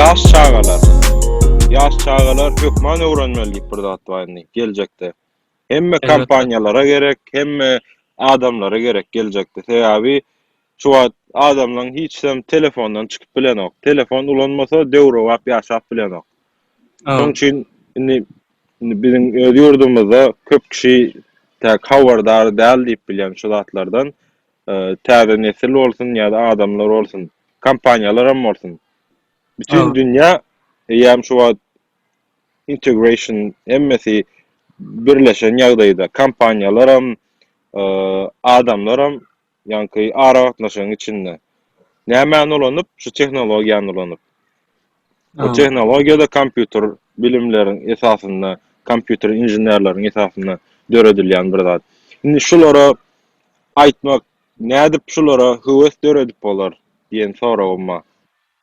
Yaş çağalar. Yaş çağalar hökman öwrenmeli bir zat barny geljekde. Hemme Elbette. kampanyalara gerek, hemme adamlara gerek geljekde. Sebäbi şu wagt adamlaryň hiçdem telefondan çykyp bilenok. Telefon ulanmasa döwre wagt ýaşap bilenok. Şoň Evet. üçin indi biziň öz ýurdumyzda köp kişi habardar däl diýip bilen şu zatlardan täze nesil bolsun ýa-da adamlar bolsun, kampanyalar hem bolsun. Bütün Evet. dünýä ýa-da şu wagt integration emmesi birleşen ýagdaýda kampanyalar hem adamlar hem ýanky aragatnaşyň içinde. Näme ulanyp şu tehnologiýany ulanyp. O Evet. tehnologiýada kompýuter bilimleriň esasynda, kompýuter inženerleriň esasynda döredilýän bir zat. Indi şulara aýtmak, nädip şulara höwes döredip bolar diýen soragymma.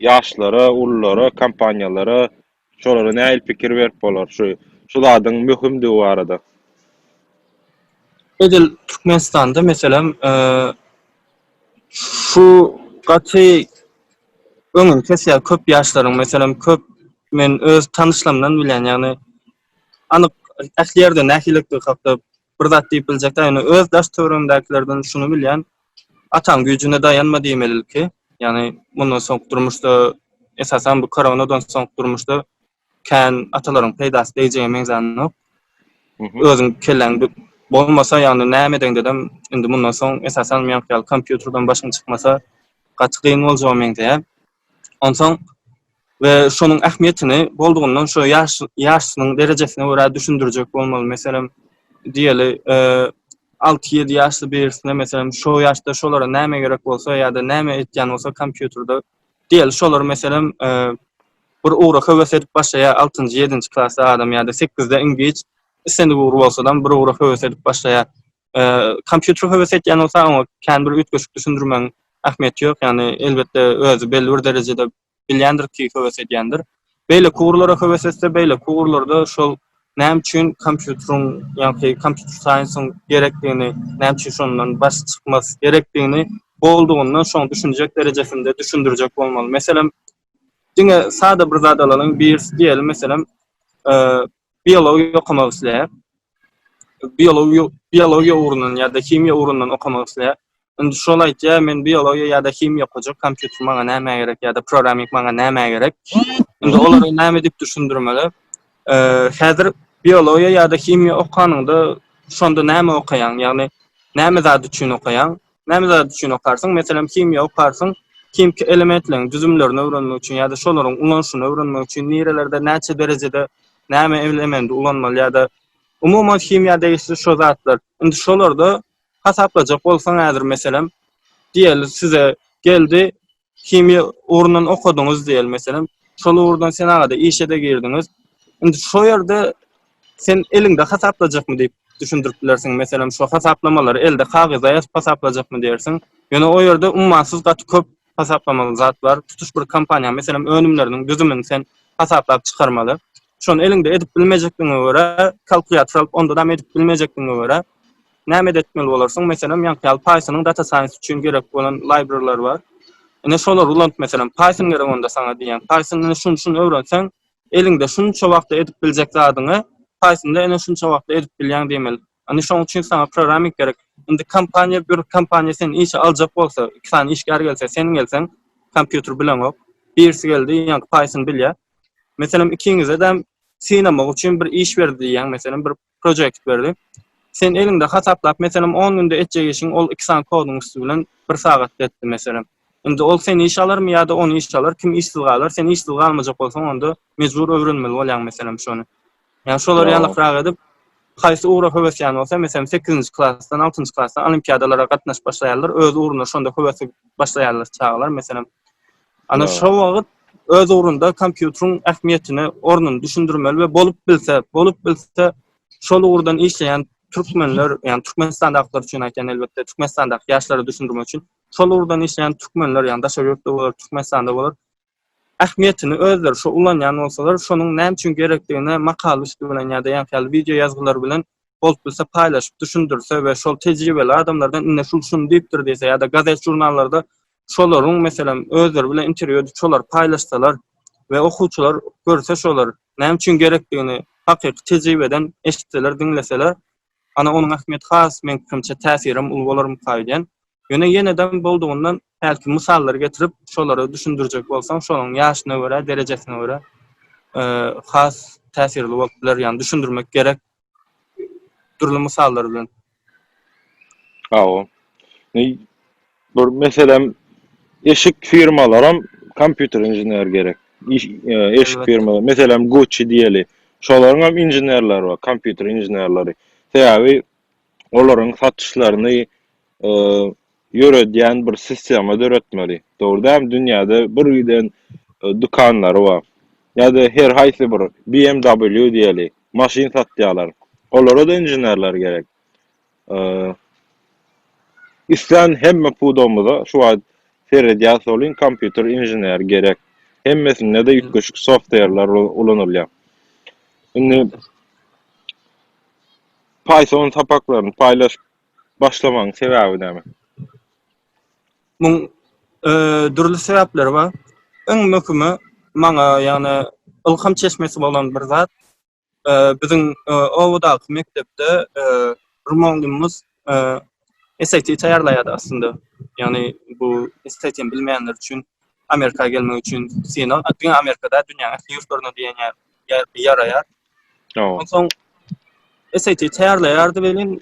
Ýaşlara, ullara, kampanyalara şolara näil pikir berip bolar şu zadyň möhümdigi barada. Edil Türkmenistanda meselem şu gaty öňün kesýär köp ýaşlaryň meselem köp men öz tanışlarymdan bilýän ýagny anyk ähliyerde näkilikdi hakda bir zat diýip biljekler ýani öz daş töwerendekilerden şunu bilýän atan güýjüne dayanma diýmelilik ki ýani mundan soň durmuşda esasen bu koronadan soň durmuşda kän atalaryň peýdasy diýjegi meňzany özüň kellen bolmasa ýani nämeden dedem indi mundan soň esasen men ýal kompýuterden başyň çykmasa gaty gyn boljagy meňze. Onsoň we şonuň ähmiýetini boldugundan şo ýaşynyň derejesine görä düşündirjek bolmaly. Meselem diýeli 6-7 ýaşly birisine meselem şo ýaşda şolara näme gerek bolsa ýa-da näme etýän bolsa kompýuterde diýeli şolar meselem bir ugry höwes edip başlaýar 6-njy 7-nji klasda adam ýa-da 8-de iňgiç islendi ugry bolsadan bir ugry höwes edip başlaýar. Kompýuter höwes etýän bolsa ama kän bir ütgeşik düşündirmeň ähmiýeti ýok. Ýani elbetde özü belli bir derejede bilýändir ki höwes edýändir. Beýle kurslara höwes etse beýle kurslarda şol näme üçin kompýuteryň ýa-da kompýuter science-yň gerekdigini, näme üçin şondan baş çykmasy gerekdigini boldugundan şoň düşünjek derejesinde düşündirjek bolmaly. Meselem diňe sada bir zat alalyň birisi diýelim meselem biologiýa okumak isleýär. Biologiýa ugrundan ýa-da kimia ugrundan okumak isleýär. Indi şol aýtýar men biologiýa ýa-da kimia okujak, kompýuter maňa näme gerek ýa-da programming maňa näme gerek. Indi olary näme diýip düşündirmeli. Häzir biologiýa ýa-da kimia okanyňda şonda näme okaýan, ýagny näme zat üçin okaýan, näme zat üçin okarsyň. Meselem kimia okarsyň, kimki elementleriň düzümlerini öwrenmek üçin ýa-da şolaryň ulanşyny öwrenmek üçin nerelerde näçe derejede näme elementi ulanmaly ýa-da umuman kimia degişli şo zatlar. Indi şolarda hasaplajak bolsaň häzir meselem diýeli size geldi kimia ugrundan okudyňyz diýeli meselem şol ugrundan sen agada işe de girdiňiz. Indi şo ýerde sen elinde hasaplajakmy diýip düşündirip bilersiň. Meselem şo hasaplamalar elde kagıza ýazyp hasaplajakmy diýersiň. Ýöne o ýerde ummansyz gaty köp hasaplamaly zat bar. Tutuş bir kampaniýa meselem önümleriniň düzümini sen hasaplap çykarmaly. Şonu elinde edip bilmejekdiňe görä kalkulýator alyp onda da edip bilmejekdiňe görä näme etmeli bolarsyň? Meselem ýa-da Pythonyň data science üçin gerek bolan librarylar bar. Ene şolar ulanyp meselem Python gerek onda saňa diýen. Pythonyny şunu öwrenseň elinde şunça wagtda edip biljek zadyňy Pythonda ene şunça wagtda edip bilýän diýmeli. Ani şoň üçin saňa programming gerek. Indi kampaniýa sen işe aljak bolsa, iki tane işgär gelse, sen gelsen kompýuter bilenok, birisi geldi ýa-da Python bilýär. Meselem ikiňize de sinemak üçin bir iş berdi ýa-da meselem bir projekt berdi. Sen elinde hasaplap meselem 10 günde etjek işiň ol 2 saat koduň üstü bilen 1 sagat etdi meselem. Indi ol sen iş alarmy ýa-da onu iş alar, kim işsiz galar, sen işsiz galmajak bolsaň onda mejbur öwrenmeli bolýan meselem şonu. Ýani şolar ýaly frag edip haýsy ugry höwes ýany bolsa meselem 8-nji klassdan 6-njy klassdan olimpiadalara gatnaş başlaýarlar, öz ugruna şonda höwesi başlaýarlar çağlar meselem. Ana şo wagt öz ugrunda kompýuteryň ähmiýetini ornuny düşündirmeli we bolup bilse şol ugrudan işleýän Türkmenler, ýani Türkmenistandaklar üçin aýtýan elbetde Türkmenistandak ýaşlary düşündirmek üçin şol ugrudan işleýän Türkmenler ýani daşa ýurtda bolar, Türkmenistanda bolar. Ähmiýetini özleri şo ulanýan bolsalar, şonuň näme üçin gerekdigine makal üstü bilen ýa-da ýa-da video ýazgylar bilen bolup bilse paýlaşyp düşündirse we şol tejribeli adamlardan ine şunu diýipdir diýse ýa-da gazet jurnallarda şolaryň meselem özleri bilen interwýuda şolar paýlaşsalar we okuwçylar görse şolar näme üçin gerekdigini hakyky tejribeden eşitseler, dinleseler, ana onuň ähmiýeti has men pikirimçe täsirim ul bolarmy kaýdan. Ýene-ýeneden boldugundan belki misallar getirip şolary düşündirjek bolsam, şonuň ýaşyna görä, derejesine görä has täsirli bolup biler, ýani düşündirmek gerek. Türlü misallar bilen. Awa. Bir meselem eşik firmalaram kompýuter inžener gerek. Eşik Elbette. firmalar, meselem Gucci diýeli. Şolaryň hem inženerler bar, kompýuter inženerleri. Sebäbi olaryň satışlaryny ýöredýän bir sistema döretmeli. Dogrudan dünýäde bir ýydan dukanlary bar. Ýa-da her haýsy bir BMW diýeli, maşyn satýarlar. Olara da inženerler gerek. İslan hemme pudomda şu an Feridiyas olin kompýuter injener gerek. Hemmesinde de ýetgeçlik software'lar ulanylýar. Indi Python tapaklaryny paýlaş başlamaň sebäbi näme? Muň dürli sebäpleri bar. Öň möhimi maňa ýani ilham çeşmesi bolan bir zat. Biziň owadaky mekdepde bir muallimimiz SAT taýarlaýardy aslında. Yani bu SAT'ni bilmeýänler üçin Amerika gelmek üçin synaw, atýan Amerikada dünýäň ähli ýurtlaryna diýen ýaraýar. Onsoň SAT taýarlaýardy bilen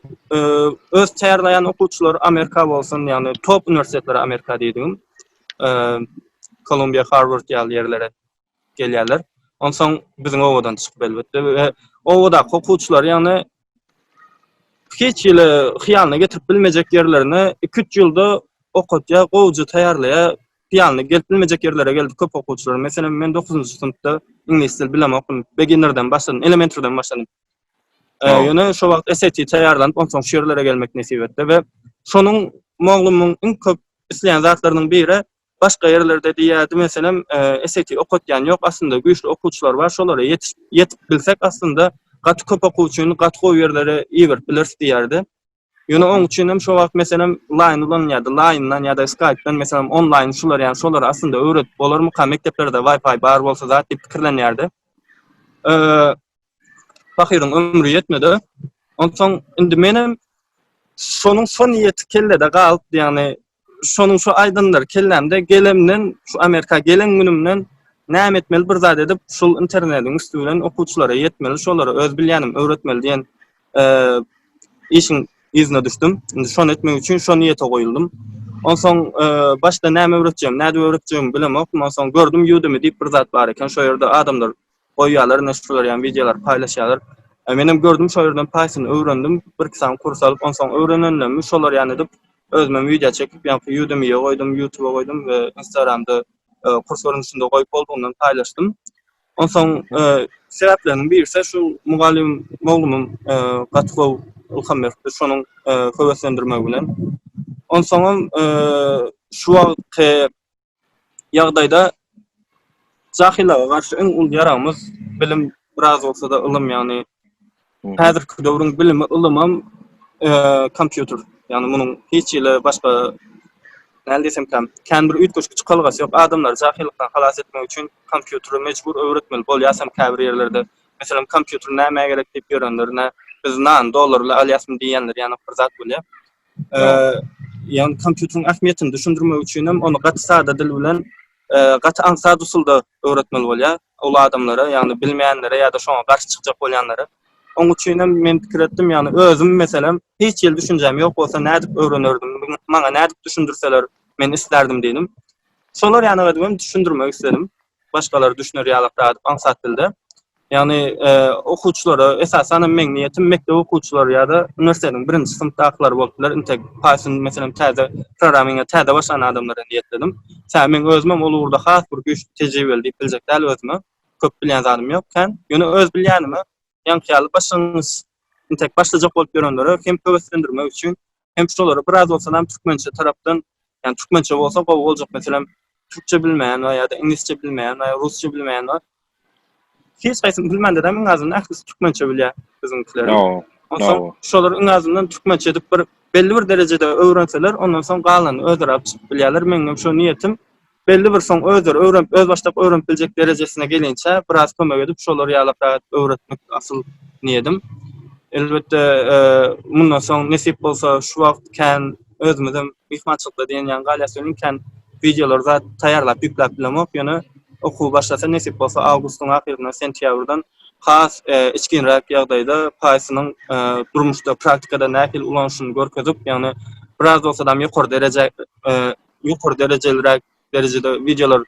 öz taýarlaýan okuwçylar Amerika bolsun, yani top üniversitetlere Amerika diýdim. Columbia, Harvard ýaly ýerlere gelýärler. Onsoň biziň owadan çykyp elbetde we owada okuwçylar ýani hiç ýyly hyýalyna getirip bilmejek ýerlerine 2-3 ýylda okutja, gowjy taýarlaýa, hyýalyna gelip bilmejek ýerlere geldi köp okuwçylar. Meselem men 9-njy synpda ingliz dil bilen okudum. Beginnerden başladym, elementarydan başladym. Ýöne şo wagt SAT taýarlanyp onsoň şu ýerlere gelmek nesip etdi we şonuň maglumyň iň köp isleýän zatlarynyň biri başga ýerlerde diýýärdi. Meselem SAT okutýan ýok, aslında güýçli okuwçylar bar, şolara ýetip bilsek aslında gaty köp okuwçyny gaty gowy ýerlere iýerip biliriz diýärdi. Ýöne oň üçin hem şo wagt meselem line ulanýardy, line-dan ýa-da Skype-dan meselem online şular, ýani şolara aslında öwredip bolarmy? Mekdeplerde Wi-Fi bar bolsa zat diýip pikirlenýärdi. Bahyryň ömrü ýetmedi. Onsoň indi menem şonuň son ýeti kellede galyp, ýani şonuň şu aýdynlar kellemde gelemden şu Amerika gelen günümden näme etmeli bir zat edip şol internetiň üstünden okuwçylara ýetmeli, şolara öz bilýänim öwretmeli diýen işiň izine düşdüm. Indi şonu etmek üçin şo niýete goýuldum. Onsoň başda näme öwretjem, näde öwretjem bilemok. Onsoň gördüm Udemy diýip bir zat bar eken, şo ýerde adamlar goýýarlar, näşrler ýani videolar paýlaşýarlar. Menem gördüm şo ýerden Python öwrendim, bir kysam kurs alyp onsoň öwrenenlemi şolar ýani edip özüme video çekip ýani Udemy'ye goýdum, YouTube'a goýdum we Instagram'da kurs görünüşinde goýup bolduğundan paýlaşdym. Onsoň sebäpleriň birisi şu maglumym gatgow ilham berdi şonuň höweslendirmek bilen. Onsoň şu wagtky ýagdaýda jahylaga garşy iň ul ýaramyz bilim biraz bolsa da ilm, ýani häzirki döwrüň bilimi ilmam kompýuter. Ýani munyň hiç ýyly başga näle desem kan bir üýtgeçki çykalgasy ýok. Adamlar jahillikden halas etmek üçin kompýuteri mejbur öwretmeli bolýarsam käbir ýerlerde. Meselem kompýuter näme gerek diýip ýörenlerine biz nan dollarla alýasmy diýenler ýani bir zat bolýar. Ýani kompýuteryň ähmiýetini düşündirmek üçin hem onu gaty sada dil bilen gaty ansat usulda öwretmeli bolýar. Ol adamlara, ýani bilmeýänlere ýa-da şoňa garşy çykjak bolýanlara. Oň üçin hem men pikir etdim, ýani özüm meselem hiç ýyl düşünjem ýok bolsa nädip öwrenerdim, maňa nädip düşündirseler men islerdim diýdim. Şolar ýani edip düşündirmek istedim. Başgalar düşünür ýalykda ansat dilde. Ýani okuwçylara esasen men niýetim mekdep okuwçylary ýa-da üniversiteniň 1-nji synpdakylar bolupdylar. Intek Python meselem täze programmingä täze başlanan adamlara niýetledim. Sen men özüm ol urda has bir güýçli tejribeli diýip biljek däl özüme. Köp bilýän zatym ýok. Ýöne öz bilýänimi ýani ýaly başlanýys intek başlajak bolup ýörenlere hem höweslendirmek üçin hem şolary biraz bolsa da türkmençe tarapdan, ýani türkmençe bolsa gowy boljak. Meselem türkçe bilmeýän ýa-da inglizçe bilmeýän ýa-da rusça bilmeýän hiç gaýsyny bilmände de men azyndan ählis türkmençe bilýär bizimkiler. Onsoň şolar iň azyndan türkmençe edip belli bir derejede öwrenseler, ondan soň galan özleri alyp bilýärler. Meňem şo niýetim belli bir soň öz başlap öwrenip biljek derejesine gelinçe biraz kömek edip şolary ýaly öwretmek asyl niýetim. Elbette mundan soň nesip bolsa şu wagt kan özümizem mehmançylykda diýen ýa-ni galasynyn kan videolar zat taýýarlap ýükläp bilemek, ýöne okuw başlasa nesip bolsa awgustyň ahyryndan sentýabrdan has içkinräk ýagdaýda paýsynyň durmuşda praktikada nähil ulanşyny görkezip, ýani biraz bolsa da ýokary derejelerde videolar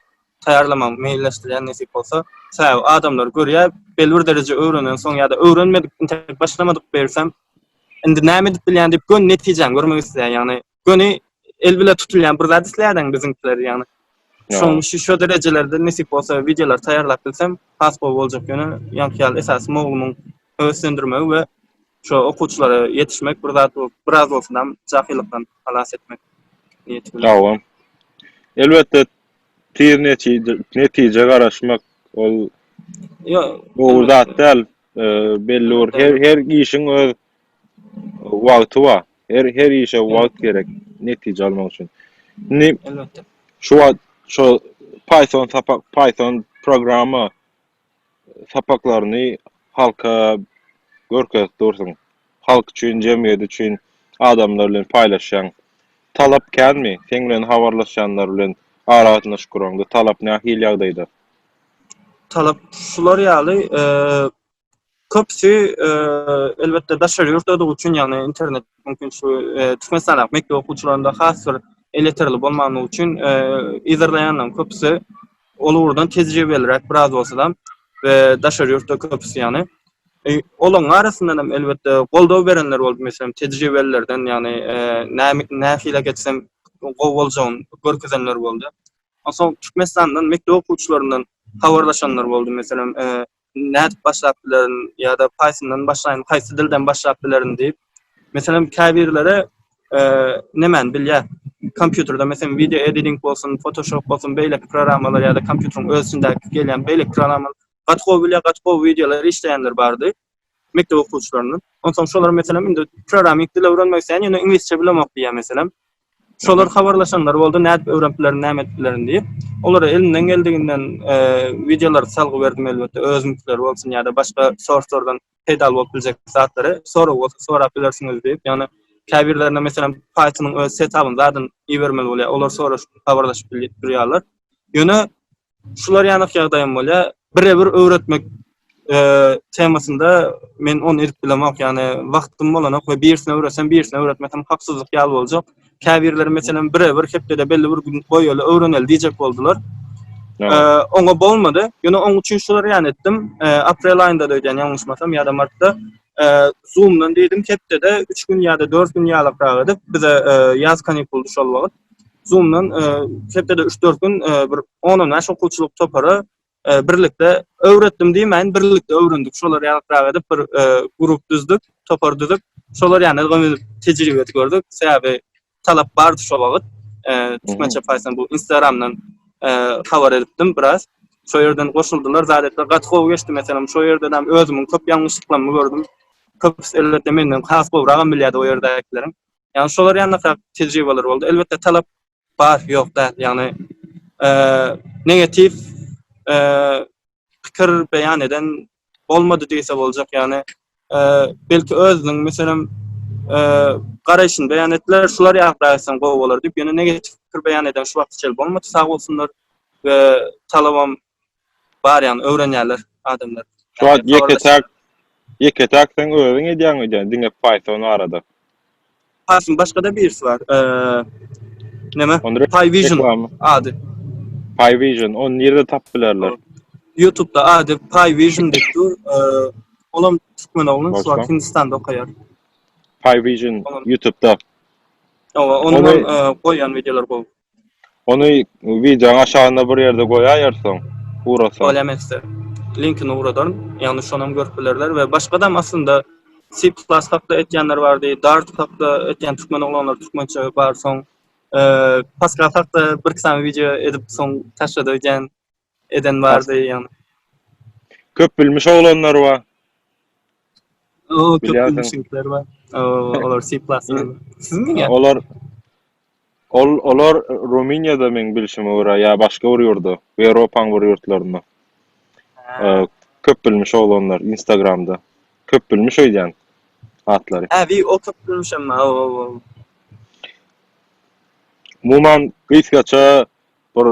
taýýarlamak meýilleşdirýän nesip bolsa, säw adamlar görýär, belli bir derece öwrenen soň ýa-da öwrenmedik, tek başlamadyk bersem, indi näme edip bilýän diýip gön netijem görmek isleýär, ýani göni el bile tutulýan bir zat isleýärden bizimkiler, ýani şu derejelerde nesip bolsa videolar taýýarlap bilsem, has boljak ýöne ýankyal esas mogulumyň öwrendirmek we şu okuwçylara yetişmek biraz bolsa da jahillykdan halas etmek niýeti bilen. Tamam. Elbette tir netije garaşmak ol bu zat däl, belli bir her işiň öz wagty bar. Her işe wagt gerek netije almak üçin. Elbette. Şu Python programı sapaklaryny halka görkezip dursun. Halk üçin, jemgyýet üçin, adamlar bilen paýlaşan talap känmi? Sen bilen habarlaşanlar bilen aratynaş guraňda talap nähil ýagdaýda? Talap şular ýaly köpsi elbette daşary ýurtda üçin, ýani internet mümkin şu Türkmenistanlyk mekdep okuwçylarynda has bir eleterli bolmany üçin izlerleýänler köpsi olurdan tejribelerek biraz bolsa da we daşary ýurtda köpsi, ýani olaň arasyndan hem elbette goldaw berenler boldy, meselem tejribelerden, ýani nähile geçsem gow boljagyny görkezenler boldy. Aslında Türkmenistan'dan mekdep okuwçylaryndan habarlaşanlar boldy, meselem nädip başlap bilerin ýa-da Python'dan başlaýan, haýsy dilden başlap bilerin diýip, meselem käbirlere nemen bilýär, kompýuterda meselem video editing bolsun, Photoshop bolsun, beýleki programmalar ýa-da kompýuteriň özündäki gelýän beýleki programmalar gatgow videolar işleýänler bardy mekdep okuwçylarynyň. Ondan şolar meselem indi programming dil öwrenmek isleýän, ýöne inglizçe bilemek diýär meselem. Şolar habarlaşanlar boldy, nädip öwreniplerini, näme etdilerini diýip. Olara elinden geldiginden videolar salgy berdim, elbette özümkiler bolsun ýa-da başga source'lardan peýda bolup biljek zatlary sorap bilersiňiz diýip, ýani käbirlerine meselem Python'un öz setup'yny zaten iýermeli bolýar, olar sonra habarlaşyp bilýärler. Ýöne şular ýanyk ýagdaýym bolýar, birebir öwretmek temasynda men onu edip bilemek, ýani wagtym bolanok we birisini öwretsem, birisini öwretmesem haksyzlyk ýaly boljak. Käbirler meselem birebir hepde belli bir gün boýaly öwreneli diýjek boldular. Oňa bolmady. Ýöne oň üçin şular ýan etdim. Aprel aýynda diýen ýalňyşmasam ýa-da martda Zoom'dan diýdim, hepde de 3 gün ýa-da 4 gün ýalyp edip bize ýaz kanikuly şol wagt. Zoom'dan hepde de 3-4 gün bir 10 naş okuwçylyk topary birlikde öwretdim diýmän, birlikde öwrendik. Şolar ýalyp edip bir grup düzdük, topar düzdük. Şolar ýani tejribe gördük. Sebäbi talap bardy şol wagt. Türkmençe Python bu Instagram'dan habar edipdim biraz. Şo ýerden goşuldylar, zadetler gatgow geçdi meselem. Şo ýerden hem özümün köp ýalňyşlyklaryny gördüm. Köp elbette menden has bowragam bilýärdi o ýerdekilerim. Ýani şolar ýanyka tejribeler boldy. Elbette talap bar, ýok da, ýani negatif pikir beýan eden bolmady diýse boljak, ýani belki özüniň meselem garaşyny beýan etdiler, şular ýakraýsan gowy bolar diýip, ýöne negatif pikir beýan eden şu wagt çel bolmady, sag bolsunlar we talabam bar, ýani öwrenýärler adamlar. Şu yeketak sen öwren edýän diňe Python arada. Python başga da birisi var. Neme? PyVision ady. PyVision, onu nerede tap bilerler? YouTube'da ady PyVision diýip dur. Olam Türkmen oglan, şu Hindistan'da okaýar. PyVision YouTube'da. Onu koyan videolar bu. Onu video aşağıda bir yerde koyarsın. Uğrasan. Olamazsa. Linkini uğradan. Yani şonam görüp bilerler ve başka da aslında C++ hakda etýänler bardy, Dart hakda etýän Türkmen oglanlar Türkmençe bar soň Pascal hakda bir kısa video edip soň taşlady eden bardy ýani. Köp bilmiş oglanlar bar. Köp bilmişler bar. Olar C++. Siz niye? Olar Olar Ruminiýada men bilşime görä ýa başga bir ýurda, Ýewropaň bir ýurtlaryna. Köp bilmiş olanlar Instagramda. Köp bilmiş öýdän atlary. Vi o köp bilmişem. Muman gysgaça bir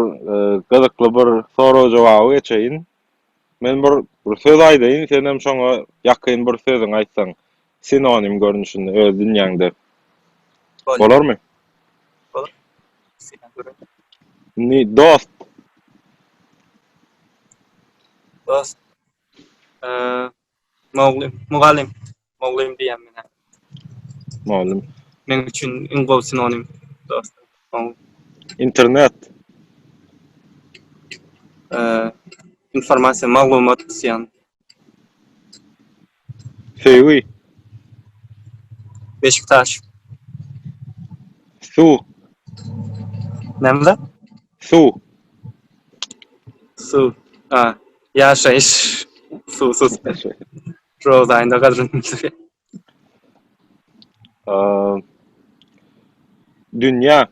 gyzykly bir soraw jogaby geçeýin. Men bir söz aýdaýyn, sen hem şoňa ýakyn bir sözüň aýtsaň, sinonim görnüşinde öz dünýäňde. Bolarmy? Bolar. Dost. Dost. Mugallim diýen men. Malum. Men üçin iň gowy sinonim dost. Internet. Informasiýa, maglumat diýen. Sevgi. Beşiktaş. Su. Näme? Su. Su. Ýaşaýyş. Susuz. Roza aýynda gadryndy. Dünya.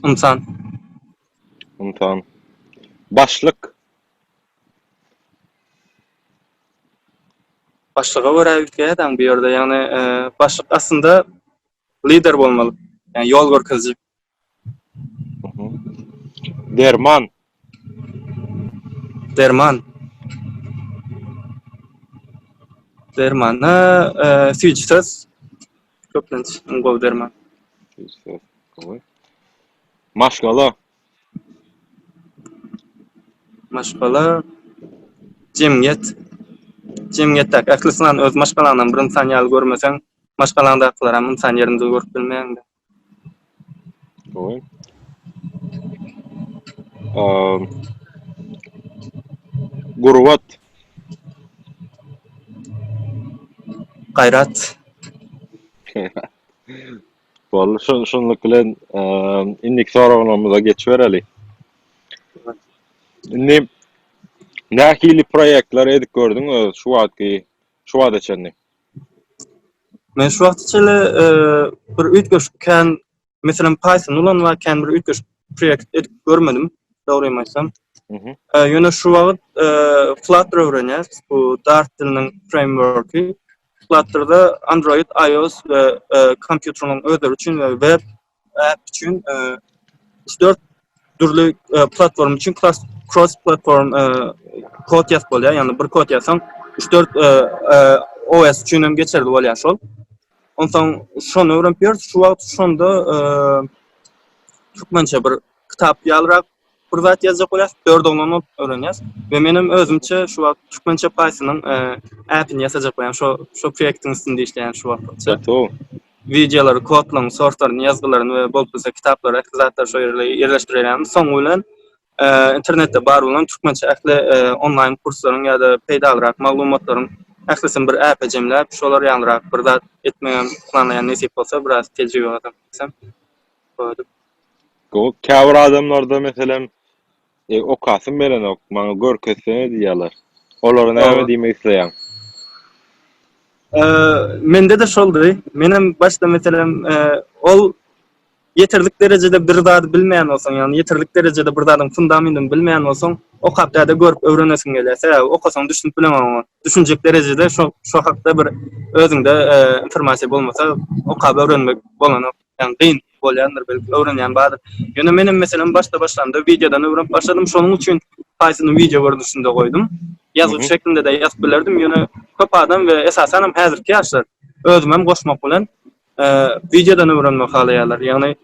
Insan. Başlyk. Başlyga görä ýetýän bir ýerde, ýagny başlyk aslında lider bolmaly. Yani yol görkezji. Derman. Dermana süýçsiz. Köplenç, gowy derman. Maşgala. Jemgyýetde aklysynan öz maşgalaňdan bir insan ýaly görmeseň, maşgalaňdakylar hem insan ýerinde görüp bilmeýäň. Gurwat. Gaýrat. Bol şonluk bilen indik soragylarymyza geçbereli. Nähili proýektler edip gördüň şu wagt içinde? Men şu wagt içinde bir üýtgeşken, meselem Python ulanma bir üýtgeş proýekt edip görmedim, dogry aýtsam. Ýöne şu wagt Flutter öwrenýär, bu Dart diliniň frameworky. Flutter'da Android, iOS ve kompýuteryň özleri üçin we web app üçin 4 türlü platform üçin cross platform kod ýazıp bolýar. Ýani bir kod ýazsaň 3-4 OS üçin hem geçerli bolýar şol. Ondan şonu öwrenip ber, şu wagt şonda türkmençe bir kitap ýalyrak bir zat ýazjak bolýar, 4 oňdan öwrenýär. Ve menim özümçe şu wagt türkmençe Pythonyň appini ýasajak bolýan, şo proýektiň üstünde işleýän şu wagt. Videolary, kodlaryň, sortlaryny, ýazgylaryny we bolsa kitaplary, zatlar şo ýerle ýerleşdirilýän. Soň bilen internetde bar bolan türkmençe ähli online kurslaryň ýa-da peýdalyrak maglumatlaryň ählisin bir app jemläp, şolar ýalyrak bir zat etmeýän planlaýan nesip bolsa biraz tejribe adam desem. Käbir adamlarda meselem okasym beren ok, maňa görkezsene diýerler. Olary näme diýmek isleýär? Mende de şoldy. Menem başda meselem ol yeterlik derecede bir zat bilmeýän bolsaň, ýani yeterlik derecede bir zatyň fundamentini bilmeýän bolsaň, o hakda görüp öwrenesiň gelýär. Okasaň düşünüp bilemem, düşünjek derecede şo hakda bir özüňde informasiýa bolmasa, okap öwrenmek bolan, ýani gyn bolýandyr belki öwrenýän badyr. Ýöne menem meselem başlamda videodan öwrenip başladym, şonuň üçin Pythonyň video görnüşinde goýdum. Ýazyp şeklinde de ýazyp bilerdim. Ýöne köp adam we esasen hem häzirki ýaşlar özüm hem goşmak bilen videodan öwrenmek halaýarlar. Ýagny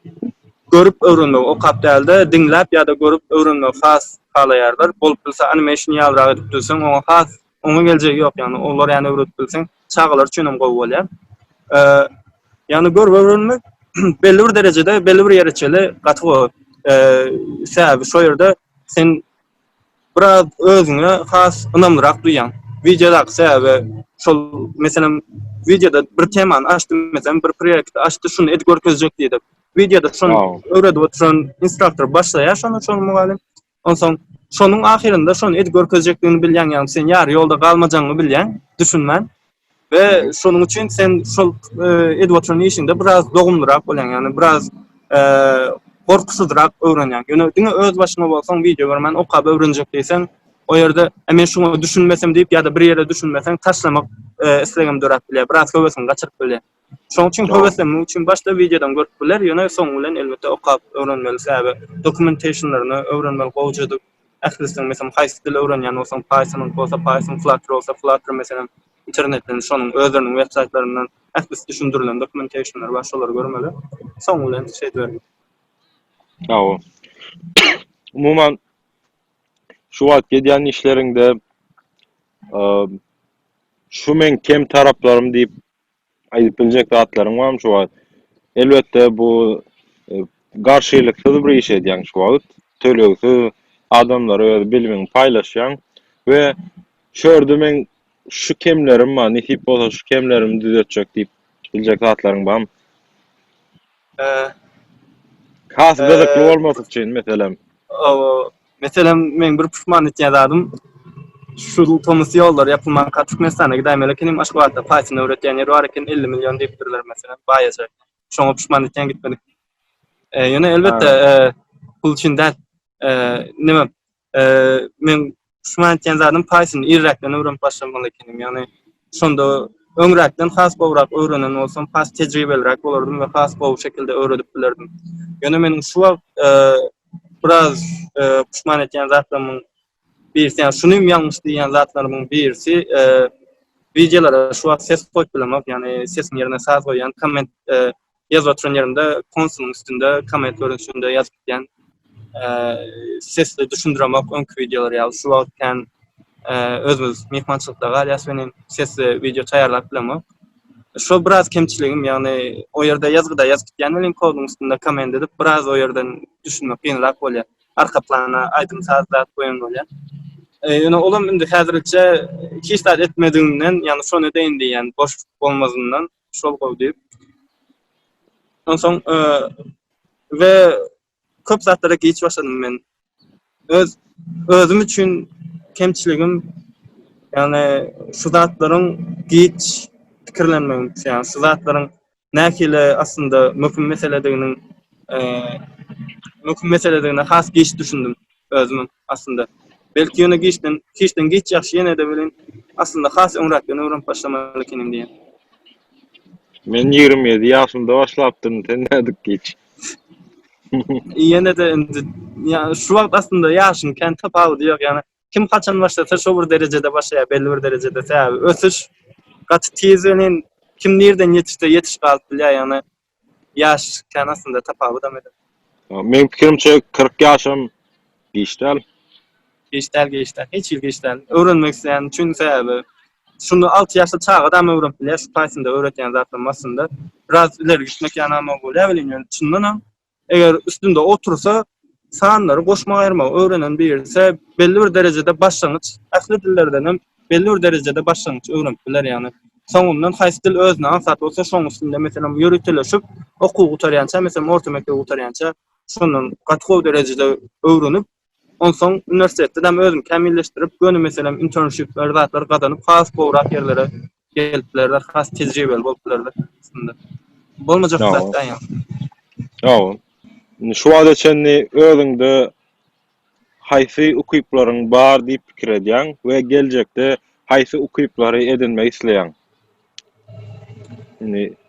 görüp öwrenmek okap dälde, diňläp ýa-da görüp öwrenmek has halaýarlar. Bolup bilse animation ýalyrak edip bilseň, oňa has, oňa geljegi ýok. Ýani olar ýany öwrenip bilseň, çagalar üçin hem gowy bolýar. Ýani görüp öwrenmek belli bir derecede, belli bir ýerçeli gaty goýup, sebäbi şo ýerde sen biraz özüňe has ynamlyrak duýan. Videodaky sebäbi şol meselem videoda bir temany açdym, meselem bir proýekt açdy, şunu edip görkezjek diýip. Videoda şonu öwredip oturan instruktor başlaýar, şonu mugallim. Onsoň şonuň ahirinde şonu edip görkezjekdigini bilýän, ýani sen ýary ýolda galmajagyny bilýän, düşünmän. Ve şonun için sen şol edwatryň işinde biraz dogumlyrak bolan, yani biraz gorkusuzrak öwrenýän. Ýöne diňe öz başyna bolsaň video görmen okap öwrenjek diýsen, o ýerde men şunu düşünmesem diýip ýa-da bir ýere düşünmeseň taşlamak islegim döräp bilýär. Biraz höwesini gaçyryp bilýär. Şoň üçin höweslenmek üçin başda videodan görüp bilýär, ýöne soň bilen elbetde okap öwrenmeli säbe. Dokumentationlaryny öwrenmeli gowjady. Ählisden mesela haýsy dil öwrenýän bolsaň Python bolsa Python, Flutter bolsa Flutter mesela internetten şonun özlerinin websaytlaryndan ählis düşündirilen dokumentationlar var, şolary görmeli. Soň bilen şey ber. Ýa. Umuman şu wagt edýän işleriňde şu men kem taraplarym diýip aýdyp biljek zatlaryň barmy şu wagt? Elbetde bu garşylyksyz bir iş edýän şu wagt. Tölegsiz adamlar öz bilimini paýlaşýan we şördü men şu kemlerim var, nihip bolsa şu kemlerimi düzeltjek diýip biljek zatlaryň barmy? Has gızykly bolmasy üçin meselem. Mesela men bir pişman etýän zadym şu Thomas ýollar ýapylmagy katykmesana gidämeli kenim aşk wagtda Python öwretýän ýer bar eken 50 milyon diýip durlar mesela baýaja. Şoňa pişman etýän gitmedik. Ýöne elbetde pul üçin däl. Nime? Men pişman etýän zadym Python irrekden öwrenip başlamaly ekenim. Ýani şonda öňrekden has bowrak öwrenen bolsam pas tejribelerek bolardym we has bow şekilde öwredip bilerdim. Ýöne menin şu wagt biraz pişman etýän zatlarymyň birisi, yani şunu ýalňyş diýen zatlarymyň birisi videolara şu wagt ses goýup bilemek, ýani sesin ýerine saz goýan, komment ýazyp oturan ýerimde konsulun üstünde komment görüşünde ýazyp diýen sesli düşündiremek öňkü videolar ýaly şu wagtken özümüz mehmançylykda galýas benim sesli video taýýarlap bilemek. Şu biraz kemçiligim, ýani o ýerde ýazgyda ýazyp ýani link koduň üstünde komment edip biraz o ýerden düşünmek ýenrak bolýar. Arka plana aýdym sazlat goýan bolýar. Ýöne olam indi häzirçe hiç zat etmediğinden, ýani şonu deýin diýen boş bolmazyndan şol gowy diýip. Onsoň we köp zatlara geç başladym men. Özüm üçin kemçiligim, ýani şu zatlaryň geç pikirlenmegi, ýani şu zatlaryň näkile aslında möhüm meseledigine has geç düşündüm özümün aslında. Belki ýöne geçden geç ýaxşy ýene de bilen aslında has öňrekden öwrenip başlamaly ekenim diýen. Men 27 ýaşymda başlapdym, sen nädik geç? Ýene de ýa şu wagt aslında ýaşym kan tapawy diýok, ýani kim kaçan başlasa şu bir derejede başlaýar, belli bir derejede täze ösüş gaty tez bilen kim nerden yetiş galyp bilýär, ýani ýaş kan aslında tapawy da meden. Men pikirimçe 40 ýaşym geçdäl. Geçdäl. Hiç ýyl geçdäl. Öwrenmek isleýän üçin sebäbi şunu 6 ýaşda çağda mı öwrenip bilýär, şu Pythonda öwretýän zatlarym aslında biraz ileri gitmek ýanama bolýar bilen. Çyndan eger üstünde otursa sanlary goşmak aýyrmak öwrenen birisi belli bir derejede başlangyç, ähli dillerden hem belli bir derejede başlangyç öwrenip biler ýani. Soňundan haýsy dil özüne ansat bolsa şoň üstünde meselem ýöreteleşip okuw gutarýança, meselem orta mekdep gutarýança şondan gatgow derejede öwrenip onsoň üniversitetde hem özüm kämilleşdirip gönü meselem internshipler zatlar gazanyp has bowrak ýerlere gelipler, has tejribeli boluplar aslında. Bolmajak zatdan ýa. Ýa. Şu wagtda çenni özüňde haýsy ukyplaryň bar diýip pikir edýän we geljekde haýsy ukyplary edinmek isleýän.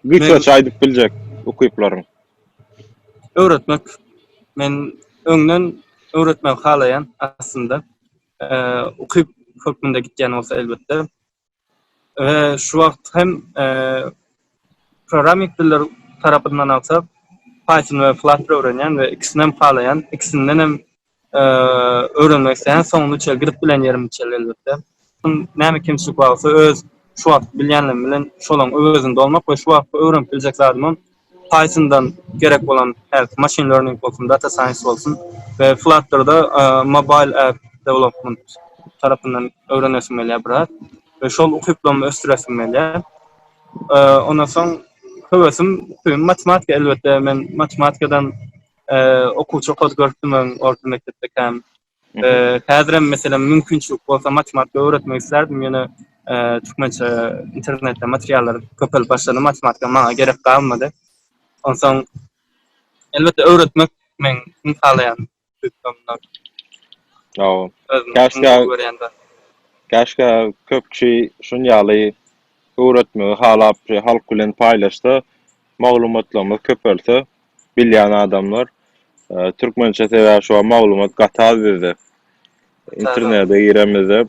Güçlü aýdyp biljek ukyplaryň. Öwretmek. Men öňden öwretmek halaýan aslında. Ukyp köpünde gitýän bolsa elbetde. Ve şu wagt hem programming diller tarapyndan alsak Python we Flutter öwrenýän we ikisinden halaýan, ikisinden hem öwrenmek isleýän soňunda çel girip bilen ýerim çel elbetde. Näme kimçilik bolsa öz şu wagt bilýänlerim bilen şolaň özünde olmak we şu wagt öwrenip biljek zadymam Python'dan gerek bolan machine learning bolsun, data science bolsun ve Flutter'da mobile app development tarapyndan öwrenesim gelýär biraz ve şol ukyplamy östüresim gelýär. Ondan soň höwesim matematika elbetde men matematikadan okuwçy kod görüpdim orta mekdepde hem. Häzirem meselem mümkinçilik bolsa matematika öwretmek islerdim. Ýöne türkmençe internetde materiallar köpel başladı, matematika maňa gerek kalmadı. Ondan elbette öğretmek men halayan tutmamdan Ýa, özüm käşkä görýände. käşkä köp kişi şunýaly öwretmegi halap halk bilen paýlaşdy. Maglumatlarymyz köpelse bilýän adamlar türkmençe sebäp şu maglumat gataz berdi. İnternete giremizde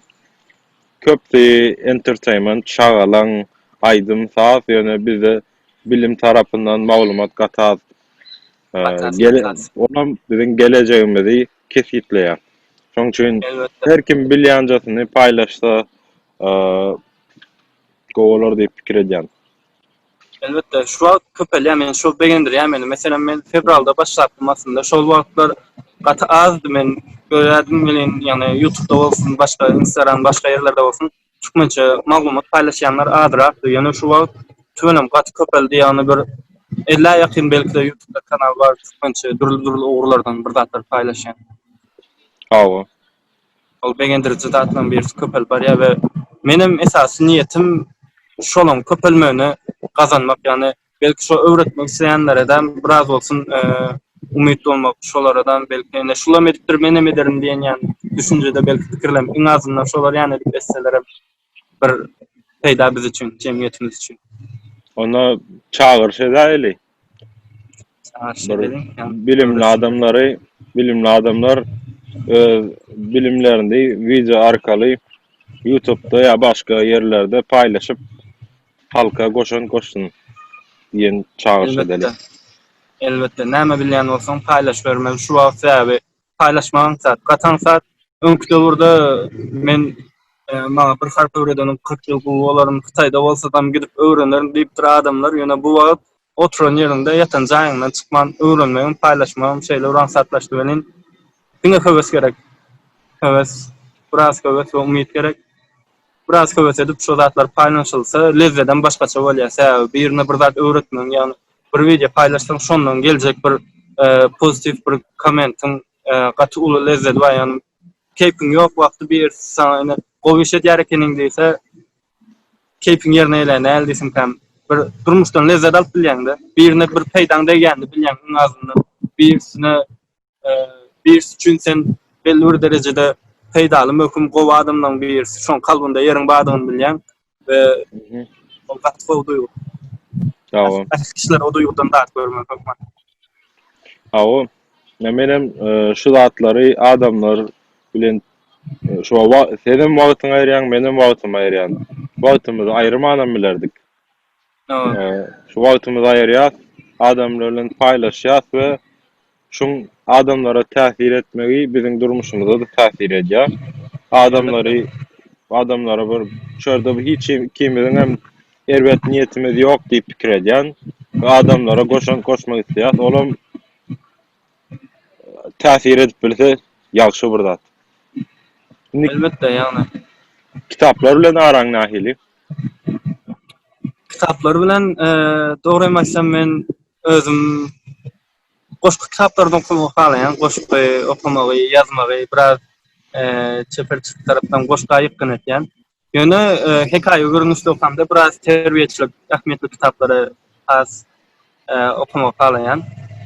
köpdi entertainment şagalan aydym saf ýöne bize bilim tarapyndan maglumat gataz. Onam biziň geleceğimizi kesitleýär. Şoň üçin Elbette. her kim bilýänjäsini paýlaşsa gowalar diýip pikir edýän. Elbette şu an köpel men şol begendir men mesela men fevralda başlattım aslında şol wagtlar gaty azdy men gördüm bilen ýani YouTube'da bolsun başga Instagram başga ýerlerde bolsun türkmençe maglumat paýlaşýanlar azraktı ýani şu wagt tüwenem gaty köpel diýany bir 50 ýakyn belki de YouTube'da kanal bar türkmençe durul ugurlardan bir zatlar paýlaşýan. Hawa. Ol begendir zatdan bir köpel bar ýa we menim esasy niýetim şolum köpelmeni kazanmak yani belki şu öğretmek isteyenlerden biraz olsun umutlu olmak şolardan belki ne şulam edipdir menem ederim diyen yani düşüncede belki fikirlem en azından şolar yani bestelere bir peyda biz için cemiyetimiz için. Ona çağırış edäýeli. Bilimli adamlar bilimlerini video arkaly YouTube'da ya başka yerlerde paylaşıp halka koşsun diyen çağırış edeli. Elbette. Näme bilýän bolsaň paýlaş bermeli. Şu wagt sebäbi paýlaşmagyň sat, gatan sat. Öňküde burada men maňa bir harp öwredenim 40 ýyl bolaryň Hytaýda bolsadam gidip öwrenerim diýip dur adamlar. Ýöne bu wagt oturan ýerinde ýatan jaýyňdan çykman, öwrenmegin, paýlaşmagyn şeýle ransatlaşdy bilen. Diňe höwes gerek. Höwes, biraz höwes we umyt gerek. Biraz höwes edip şu zatlar paýlaşylsa, lezzeden başgaça bolýar. Birine bir zat öwretmek, ýani bir video paýlaşsaň şondan geljek bir pozitif bir kommentiň gaty uly lezzet we ýani keypiň ýok wagty bir saňa gowy ýar ekeniň diýse keypiň ýerine elenäl diýsim hem bir durmuşdan lezzet alyp bilýäňde birine bir peýdaň degýändi bilýäň en azyndan birisine bir üçin sen belli bir derejede peýdaly möhüm gowy adamdan bir şoň kalbynda ýeriň badygyny bilýäň we o gatwy duýgu. Hawa. Kişiler o duygudan da görmek bakma. Hawa. Menem şu zatlary adamlar bilen şu senem wagtyň aýryan, menem wagtym aýryan. Wagtymyzy aýrymadan bilerdik. Şu wagtymyzy aýrýar, adamlar bilen paýlaşýar we şoň adamlara täsir etmegi biziň durmuşymyza da täsir edýär. Adamlara bir şurada hiç kimden hem elbet niyetimiz yok diýip pikir edýän we adamlara koşmak isleýär. Olam täsir edip bilse ýagşy bir zat. Elbette ýani. Kitaplar bilen araň nähili? Kitaplar bilen dogry emaksam men özüm goşky kitaplardan okumak halaýan, goşky okumagy, ýazmagy, biraz çeperçilik tarapdan goşky ýykyn etýän. Ýöne hekaýe görnüşde okamda biraz terbiýetçilik ähmiýetli kitaplary az okumak halaýan.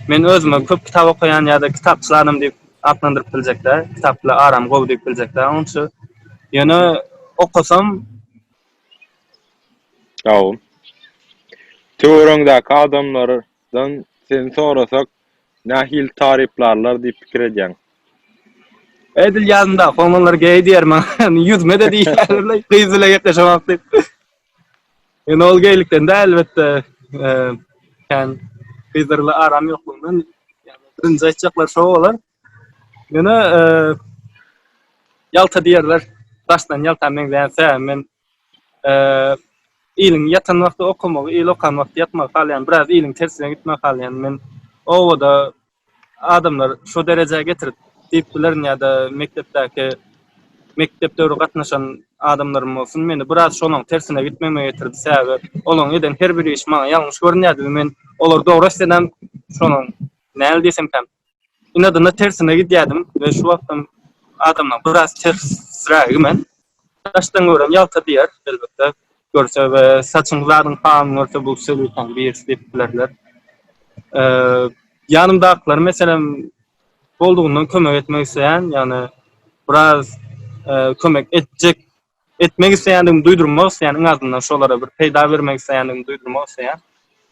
Men özüme köp kitap okuyan ýa-da kitapçylarym diýip adlandyryp biljekler, kitaplar aram gowy diýip biljekler. Onçu ýöne okusam ýa. Töwerüňdäki adamlardan sen sorasak nähil tariplarlar diýip pikir edýän. Edil ýazynda hoňlar geýdiýär men ýüzme de diýerler, gyzyla ýetişemek diýip. Ýöne ol geýlikden de elbette kan gyzyrly aram ýoklugyndan birinji aýtjaklar şo bolar. Ýöne ýalta diýerler, başdan ýalta meňdense men iliň ýatan wagty okumak, il okan wagty ýatmak halyan, biraz iliň tersine gitmek halyan. Men owada adamlar şu derejeye getirip diýip bilerin ýa-da mektepde gatnaşan adamlarym bolsun, meni biraz şonuň tersine gitmeme getirdi. Sebäbi olaň eden her bir iş maňa ýalňyş görünýärdi. Men olar dogry isledem şonuň näl diýsem hem inadyna tersine gidýärdim we şu wagtdan adamlar biraz tersirä men Daşdan görem ýalta diýer elbetde. Görse we saçyňyzlaryň hamy görse bu selükan bir steplerler. Ýanymdakylar meselem boldugyny kömek etmek isleýän, ýani biraz kömek etmek isleýändigimi duýdurmak isleýän, en azyndan şolara bir peýda bermek isleýändigimi duýdurmak isleýän.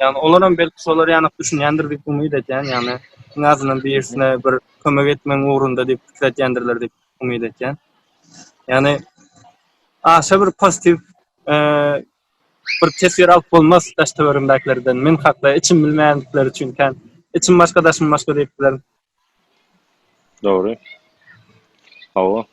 Ýani olaram belki şolar ýanyk düşünýändir diýip umyt etýän, ýani en azyndan birisine bir kömek etmeň ugrunda diýip pikir etýändirler diýip umyt etýän. Ýani aşa bir pozitiv bir tesir alyp bolmaz daş töwerimdekilerden. Men hakda içim bilmeýändikleri üçin kan içim başga daşym başga diýipler. Doğru. Hawa.